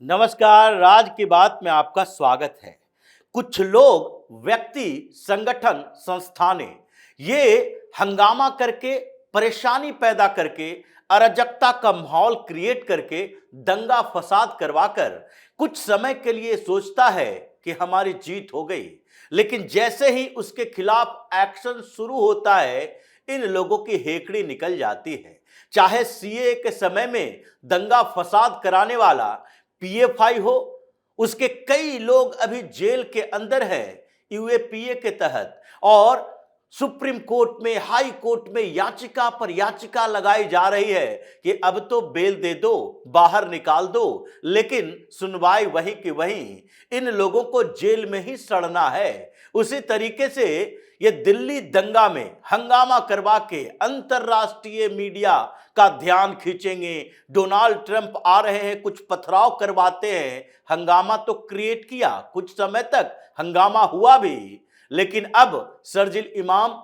नमस्कार, राज की बात में आपका स्वागत है। कुछ लोग, व्यक्ति, संगठन, संस्थानें ये हंगामा करके, परेशानी पैदा करके, अराजकता का माहौल क्रिएट करके, दंगा फसाद करवाकर कुछ समय के लिए सोचता है कि हमारी जीत हो गई, लेकिन जैसे ही उसके खिलाफ एक्शन शुरू होता है, इन लोगों की हेकड़ी निकल जाती है। चाहे सीए के समय में दंगा फसाद कराने वाला पीएफआई हो, उसके कई लोग अभी जेल के अंदर हैं यूएपीए के तहत, और सुप्रीम कोर्ट में, हाई कोर्ट में याचिका पर याचिका लगाई जा रही है कि अब तो बेल दे दो, बाहर निकाल दो, लेकिन सुनवाई वहीं की वहीं। इन लोगों को जेल में ही सड़ना है। उसी तरीके से ये दिल्ली दंगा में हंगामा करवा के अंतरराष्ट्रीय मीडिया का ध्यान खींचेंगे। डोनाल्ड ट्रंप आ रहे हैं, कुछ पथराव करवाते हैं। हंगामा तो क्रिएट किया, कुछ समय तक हंगामा हुआ भी, लेकिन अब शरजील इमाम,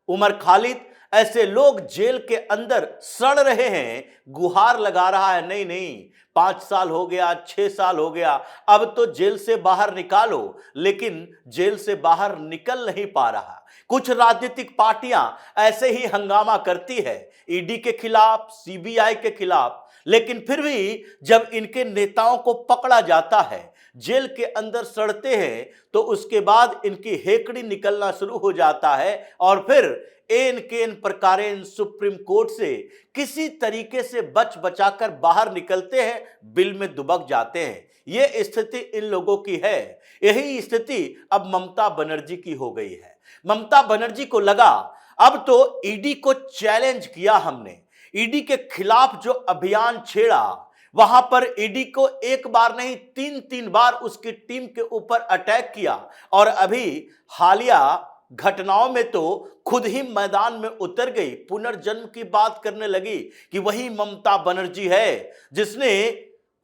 उमर खालिद, ऐसे लोग जेल के अंदर सड़ रहे हैं। गुहार लगा रहा है, नहीं नहीं, 5 साल हो गया, 6 साल हो गया, अब तो जेल से बाहर निकालो, लेकिन जेल से बाहर निकल नहीं पा रहा। कुछ राजनीतिक पार्टियां ऐसे ही हंगामा करती है, ईडी के खिलाफ, सीबीआई के खिलाफ, लेकिन फिर भी जब इनके नेताओं को पकड़ा जाता है, जेल के अंदर सड़ते हैं, तो उसके बाद इनकी हेकड़ी निकलना शुरू हो जाता है और फिर एन केन प्रकारेण सुप्रीम कोर्ट से किसी तरीके से बच बचाकर बाहर निकलते हैं, बिल में दुबक जाते हैं। यह स्थिति इन लोगों की है। यही स्थिति अब ममता बनर्जी की हो गई है। ममता बनर्जी को लगा अब तो ईडी को चैलेंज किया हमने, ईडी के खिलाफ जो अभियान छेड़ा, वहां पर ईडी को एक बार नहीं, 3 बार उसकी टीम के ऊपर अटैक किया, और अभी हालिया घटनाओं में तो खुद ही मैदान में उतर गई, पुनर्जन्म की बात करने लगी कि वही ममता बनर्जी है जिसने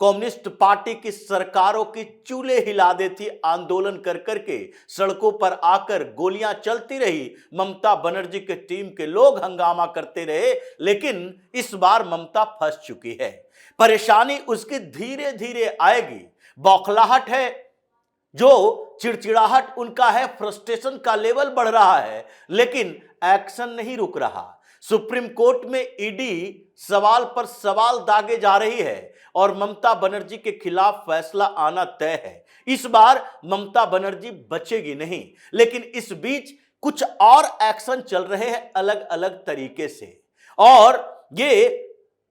कम्युनिस्ट पार्टी की सरकारों की चूल्हे हिला दी थी। आंदोलन कर करके सड़कों पर आकर गोलियां चलती रही, ममता बनर्जी के टीम के लोग हंगामा करते रहे, लेकिन इस बार ममता फंस चुकी है। परेशानी उसकी धीरे धीरे आएगी। बौखलाहट है, जो चिड़चिड़ाहट उनका है, फ्रस्ट्रेशन का लेवल बढ़ रहा है, लेकिन एक्शन नहीं रुक रहा। सुप्रीम कोर्ट में ईडी सवाल पर सवाल दागे जा रही है और ममता बनर्जी के खिलाफ फैसला आना तय है। इस बार ममता बनर्जी बचेगी नहीं, लेकिन इस बीच कुछ और एक्शन चल रहे हैं अलग अलग तरीके से, और ये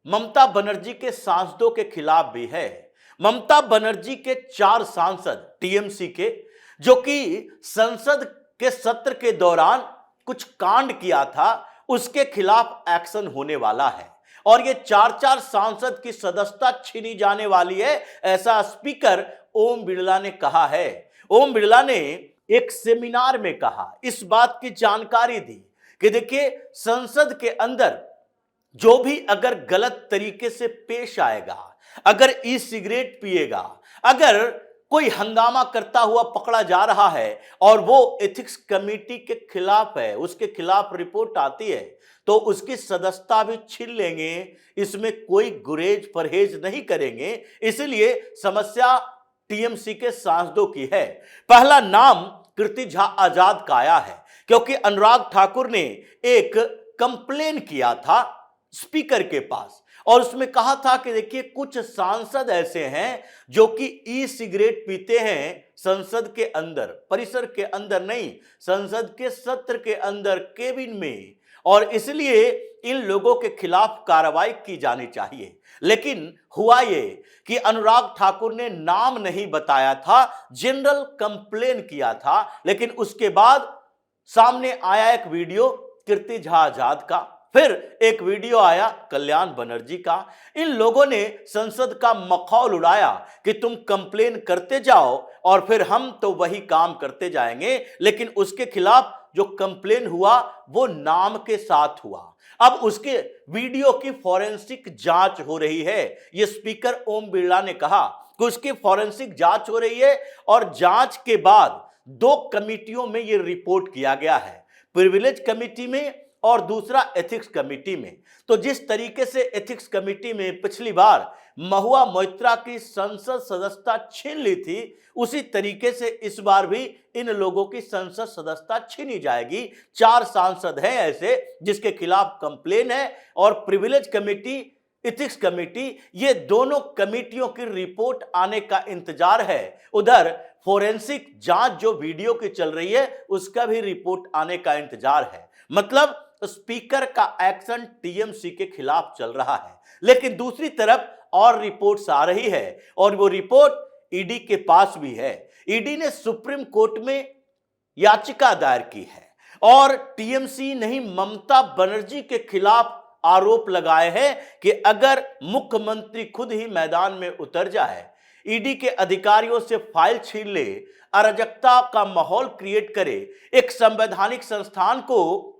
ममता बनर्जी के सांसदों के खिलाफ भी है। ममता बनर्जी के 4 सांसद टीएमसी के, जो कि संसद के सत्र के दौरान कुछ कांड किया था, उसके खिलाफ एक्शन होने वाला है, और ये 4 सांसद की सदस्यता छीनी जाने वाली है, ऐसा स्पीकर ओम बिरला ने कहा है। ओम बिरला ने एक सेमिनार में कहा, इस बात की जानकारी दी कि देखिए, संसद के अंदर जो भी अगर गलत तरीके से पेश आएगा, अगर ई सिगरेट पिएगा, अगर कोई हंगामा करता हुआ पकड़ा जा रहा है और वो एथिक्स कमेटी के खिलाफ है, उसके खिलाफ रिपोर्ट आती है, तो उसकी सदस्यता भी छीन लेंगे। इसमें कोई गुरेज परहेज नहीं करेंगे। इसलिए समस्या टीएमसी के सांसदों की है। पहला नाम कीर्ति झा आजाद का आया है, क्योंकि अनुराग ठाकुर ने एक कंप्लेन किया था स्पीकर के पास, और उसमें कहा था कि देखिए, कुछ सांसद ऐसे हैं जो कि ई सिगरेट पीते हैं संसद के अंदर, परिसर के अंदर नहीं, संसद के सत्र के अंदर, केबिन में, और इसलिए इन लोगों के खिलाफ कार्रवाई की जानी चाहिए। लेकिन हुआ ये कि अनुराग ठाकुर ने नाम नहीं बताया था, जनरल कंप्लेन किया था, लेकिन उसके बाद सामने आया एक वीडियो कीर्ति झा आजाद का, फिर एक वीडियो आया कल्याण बनर्जी का। इन लोगों ने संसद का मखौल उड़ाया कि तुम कंप्लेन करते जाओ और फिर हम तो वही काम करते जाएंगे, लेकिन उसके खिलाफ जो कंप्लेन हुआ वो नाम के साथ हुआ। अब उसके वीडियो की फॉरेंसिक जांच हो रही है। ये स्पीकर ओम बिरला ने कहा कि उसकी फॉरेंसिक जांच हो रही है, और जांच के बाद 2 कमिटियों में ये रिपोर्ट किया गया है, प्रिविलेज कमेटी में और दूसरा एथिक्स कमेटी में। तो जिस तरीके से एथिक्स कमेटी में पिछली बार महुआ मोइत्रा की संसद सदस्यता छीन ली थी, उसी तरीके से इस बार भी इन लोगों की संसद सदस्यता छीनी जाएगी। 4 सांसद हैं ऐसे जिसके खिलाफ कंप्लेन है, और प्रिविलेज कमेटी, एथिक्स कमेटी, ये दोनों कमेटियों की रिपोर्ट आने का इंतजार है। उधर फोरेंसिक जांच जो वीडियो की चल रही है उसका भी रिपोर्ट आने का इंतजार है। मतलब स्पीकर का एक्शन टीएमसी के खिलाफ चल रहा है, लेकिन दूसरी तरफ और रिपोर्ट्स आ रही है, और वो रिपोर्ट ईडी के पास भी है। ईडी ने सुप्रीम कोर्ट में याचिका दायर की है और टीएमसी नहीं ममता बनर्जी के खिलाफ आरोप लगाए हैं कि अगर मुख्यमंत्री खुद ही मैदान में उतर जाए, ईडी के अधिकारियों से फाइल छीन ले, अराजकता का माहौल क्रिएट करे, एक संवैधानिक संस्थान को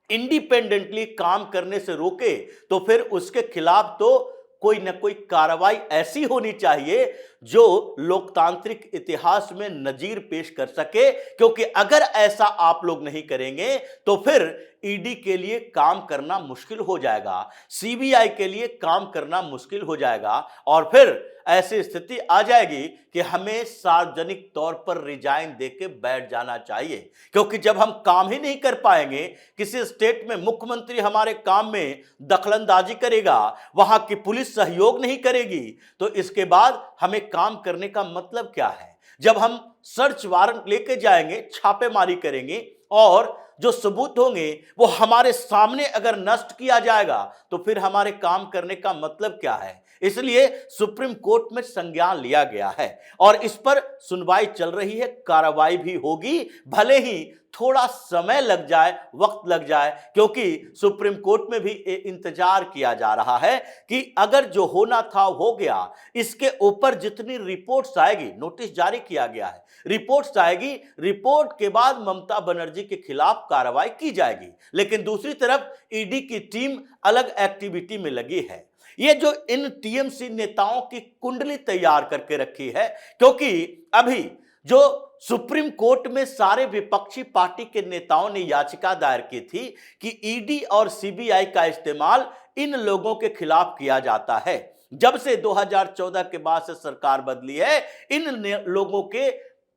इंडिपेंडेंटली काम करने से रोके, तो फिर उसके खिलाफ तो कोई न कोई कार्रवाई ऐसी होनी चाहिए जो लोकतांत्रिक इतिहास में नजीर पेश कर सके। क्योंकि अगर ऐसा आप लोग नहीं करेंगे तो फिर ईडी के लिए काम करना मुश्किल हो जाएगा, सीबीआई के लिए काम करना मुश्किल हो जाएगा, और फिर ऐसी स्थिति आ जाएगी कि हमें सार्वजनिक तौर पर रिजाइन देके बैठ जाना चाहिए। क्योंकि जब हम काम ही नहीं कर पाएंगे, किसी स्टेट में मुख्यमंत्री हमारे काम में दखलंदाजी करेगा, वहां की पुलिस सहयोग नहीं करेगी, तो इसके बाद हमें काम करने का मतलब क्या है। जब हम सर्च वारंट लेके जाएंगे, छापेमारी करेंगे, और जो सबूत होंगे वो हमारे सामने अगर नष्ट किया जाएगा, तो फिर हमारे काम करने का मतलब क्या है। इसलिए सुप्रीम कोर्ट में संज्ञान लिया गया है और इस पर सुनवाई चल रही है, कार्रवाई भी होगी, भले ही थोड़ा समय लग जाए, वक्त लग जाए, क्योंकि सुप्रीम कोर्ट में भी इंतजार किया जा रहा है कि अगर जो होना था हो गया, इसके ऊपर जितनी रिपोर्ट्स आएगी, नोटिस जारी किया गया है, रिपोर्ट्स आएगी, रिपोर्ट के बाद ममता बनर्जी के खिलाफ कार्रवाई की जाएगी। लेकिन दूसरी तरफ ईडी की टीम अलग एक्टिविटी में लगी है। ये जो इन टीएमसी नेताओं की कुंडली तैयार करके रखी है, क्योंकि अभी जो सुप्रीम कोर्ट में सारे विपक्षी पार्टी के नेताओं ने याचिका दायर की थी कि ईडी और सीबीआई का इस्तेमाल इन लोगों के खिलाफ किया जाता है। जब से 2014 के बाद से सरकार बदली है, इन लोगों के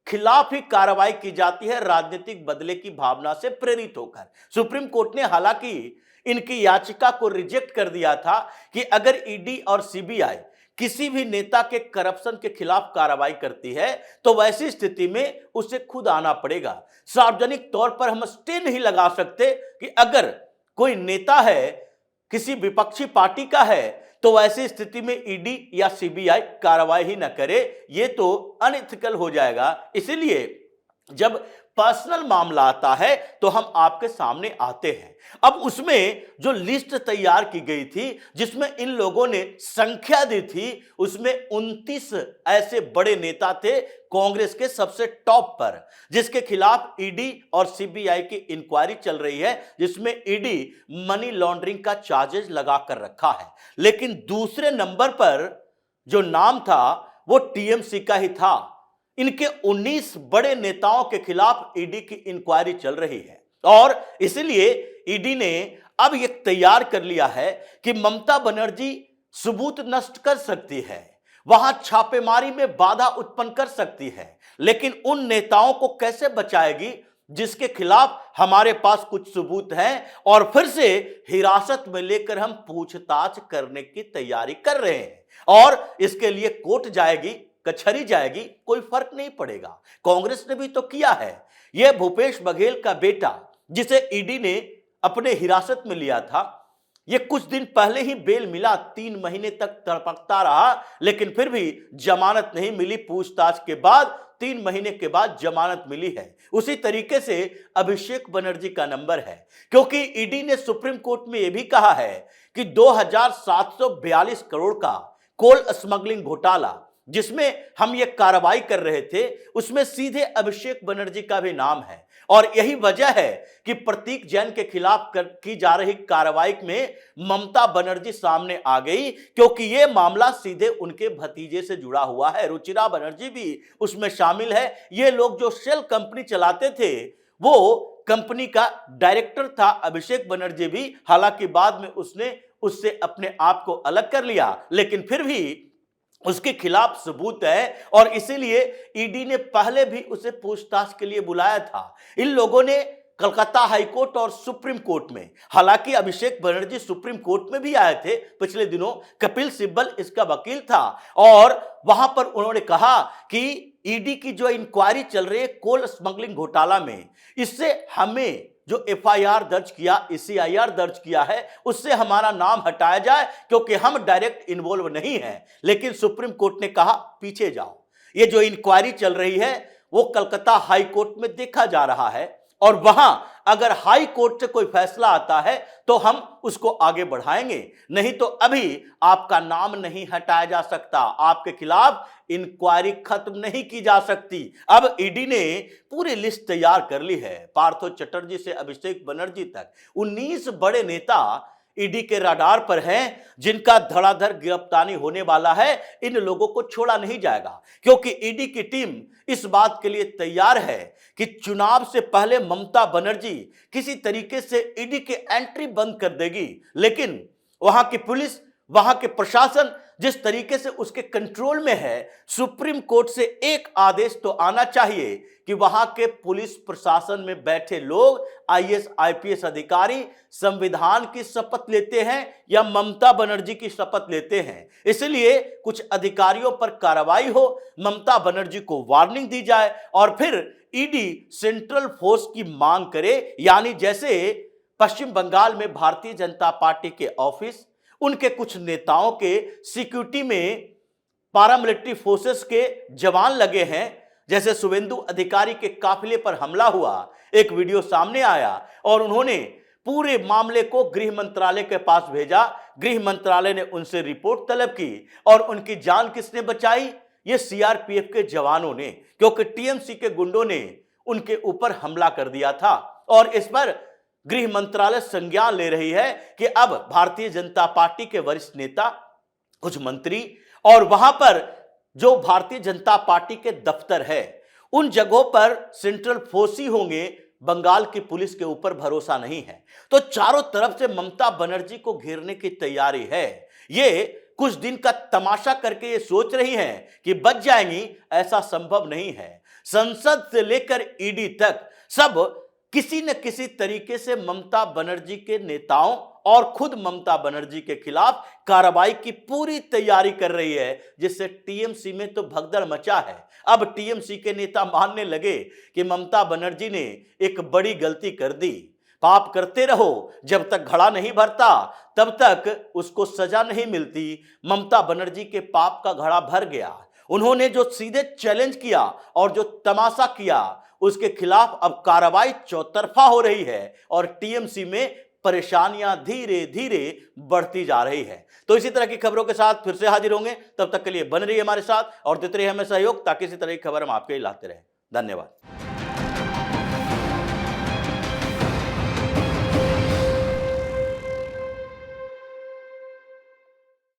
खिलाफ ही कार्रवाई की जाती है, राजनीतिक बदले की भावना से प्रेरित होकर। सुप्रीम कोर्ट ने हालांकि इनकी याचिका को रिजेक्ट कर दिया था कि अगर ईडी और सीबीआई किसी भी नेता के करप्शन के खिलाफ कार्रवाई करती है तो वैसी स्थिति में उसे खुद आना पड़ेगा। सार्वजनिक तौर पर हम स्टे नहीं लगा सकते कि अगर कोई नेता है, किसी विपक्षी पार्टी का है, तो ऐसी स्थिति में ईडी या सीबीआई कार्रवाई ही न करे, ये तो अनएथिकल हो जाएगा। इसीलिए जब पर्सनल मामला आता है तो हम आपके सामने आते हैं। अब उसमें जो लिस्ट तैयार की गई थी, जिसमें इन लोगों ने संख्या दी थी, उसमें 29 ऐसे बड़े नेता थे कांग्रेस के सबसे टॉप पर, जिसके खिलाफ ईडी और सीबीआई की इंक्वायरी चल रही है, जिसमें ईडी मनी लॉन्ड्रिंग का चार्जेस लगा कर रखा है। लेकिन दूसरे नंबर पर जो नाम था वो टीएमसी का ही था। इनके 19 बड़े नेताओं के खिलाफ ईडी की इंक्वायरी चल रही है, और इसलिए ईडी ने अब यह तैयार कर लिया है कि ममता बनर्जी सबूत नष्ट कर सकती है, वहां छापेमारी में बाधा उत्पन्न कर सकती है, लेकिन उन नेताओं को कैसे बचाएगी जिसके खिलाफ हमारे पास कुछ सबूत हैं, और फिर से हिरासत में लेकर हम पूछताछ करने की तैयारी कर रहे हैं। और इसके लिए कोर्ट जाएगी, कचहरी जाएगी, कोई फर्क नहीं पड़ेगा। कांग्रेस ने भी तो किया है। यह भूपेश बघेल का बेटा, जिसे ईडी ने अपने हिरासत में लिया था, यह कुछ दिन पहले ही बेल मिला, 3 महीने तक तड़पता रहा, लेकिन फिर भी जमानत नहीं मिली। पूछताछ के बाद 3 महीने के बाद जमानत मिली है। उसी तरीके से अभिषेक बनर्जी का नंबर है, क्योंकि ईडी ने सुप्रीम कोर्ट में यह भी कहा है कि 2742 करोड़ का कोल स्मगलिंग घोटाला जिसमें हम ये कार्रवाई कर रहे थे, उसमें सीधे अभिषेक बनर्जी का भी नाम है। और यही वजह है कि प्रतीक जैन के खिलाफ की जा रही कार्रवाई में ममता बनर्जी सामने आ गई, क्योंकि यह मामला सीधे उनके भतीजे से जुड़ा हुआ है। रुचिरा बनर्जी भी उसमें शामिल है। ये लोग जो शेल कंपनी चलाते थे, वो कंपनी का डायरेक्टर था अभिषेक बनर्जी भी, हालांकि बाद में उसने उससे अपने आप को अलग कर लिया, लेकिन फिर भी उसके खिलाफ सबूत है और इसीलिए ईडी ने पहले भी उसे पूछताछ के लिए बुलाया था। इन लोगों ने कलकत्ता हाईकोर्ट और सुप्रीम कोर्ट में, हालांकि अभिषेक बनर्जी सुप्रीम कोर्ट में भी आए थे पिछले दिनों, कपिल सिब्बल इसका वकील था और वहां पर उन्होंने कहा कि ईडी की जो इंक्वायरी चल रही है कोल स्मगलिंग घोटाला में, इससे हमें जो एफआईआर दर्ज किया, सीआईआर दर्ज किया है, उससे हमारा नाम हटाया जाए क्योंकि हम डायरेक्ट इन्वॉल्व नहीं हैं। लेकिन सुप्रीम कोर्ट ने कहा पीछे जाओ, ये जो इंक्वायरी चल रही है वो कलकत्ता हाई कोर्ट में देखा जा रहा है और वहां अगर हाई कोर्ट से कोई फैसला आता है तो हम उसको आगे बढ़ाएंगे, नहीं तो अभी आपका नाम नहीं हटाया जा सकता, आपके खिलाफ इंक्वायरी खत्म नहीं की जा सकती। अब ईडी ने पूरी लिस्ट तैयार कर ली है, पार्थो चटर्जी से अभिषेक बनर्जी तक 19 बड़े नेता ईडी के रडार पर हैं जिनका धड़ाधड़ गिरफ्तारी होने वाला है। इन लोगों को छोड़ा नहीं जाएगा क्योंकि ईडी की टीम इस बात के लिए तैयार है कि चुनाव से पहले ममता बनर्जी किसी तरीके से ईडी के एंट्री बंद कर देगी, लेकिन वहां की पुलिस, वहां के प्रशासन जिस तरीके से उसके कंट्रोल में है, सुप्रीम कोर्ट से एक आदेश तो आना चाहिए कि वहां के पुलिस प्रशासन में बैठे लोग आईएएस आईपीएस अधिकारी संविधान की शपथ लेते हैं या ममता बनर्जी की शपथ लेते हैं। इसलिए कुछ अधिकारियों पर कार्रवाई हो, ममता बनर्जी को वार्निंग दी जाए और फिर ईडी सेंट्रल फोर्स की मांग करे, यानी जैसे पश्चिम बंगाल में भारतीय जनता पार्टी के ऑफिस, उनके कुछ नेताओं के सिक्योरिटी में पैरामिलिट्री फोर्सेस के जवान लगे हैं, जैसे शुभेंदु अधिकारी के काफिले पर हमला हुआ, एक वीडियो सामने आया और उन्होंने पूरे मामले को गृह मंत्रालय के पास भेजा। गृह मंत्रालय ने उनसे रिपोर्ट तलब की और उनकी जान किसने बचाई? ये सीआरपीएफ के जवानों ने, क्योंकि टीएमसी के गुंडों ने उनके ऊपर हमला कर दिया था और इस पर गृह मंत्रालय संज्ञान ले रही है कि अब भारतीय जनता पार्टी के वरिष्ठ नेता, कुछ मंत्री और वहां पर जो भारतीय जनता पार्टी के दफ्तर है, उन जगहों पर सेंट्रल फोर्स ही होंगे, बंगाल की पुलिस के ऊपर भरोसा नहीं है। तो चारों तरफ से ममता बनर्जी को घेरने की तैयारी है। ये कुछ दिन का तमाशा करके ये सोच रही हैं कि बच जाएंगी, ऐसा संभव नहीं है। संसद से लेकर ईडी तक सब किसी न किसी तरीके से ममता बनर्जी के नेताओं और खुद ममता बनर्जी के खिलाफ कार्रवाई की पूरी तैयारी कर रही है, जिससे टीएमसी में तो भगदड़ मचा है। अब टीएमसी के नेता मानने लगे कि ममता बनर्जी ने एक बड़ी गलती कर दी। पाप करते रहो, जब तक घड़ा नहीं भरता तब तक उसको सजा नहीं मिलती। ममता बनर्जी के पाप का घड़ा भर गया। उन्होंने जो सीधे चैलेंज किया और जो तमाशा किया, उसके खिलाफ अब कार्रवाई चौतरफा हो रही है और टीएमसी में परेशानियां धीरे धीरे बढ़ती जा रही है। तो इसी तरह की खबरों के साथ फिर से हाजिर होंगे, तब तक के लिए बन रहिए हमारे साथ और देते रहिए हमें सहयोग, ताकि इसी तरह की खबर हम आपके लिए लाते रहें। धन्यवाद।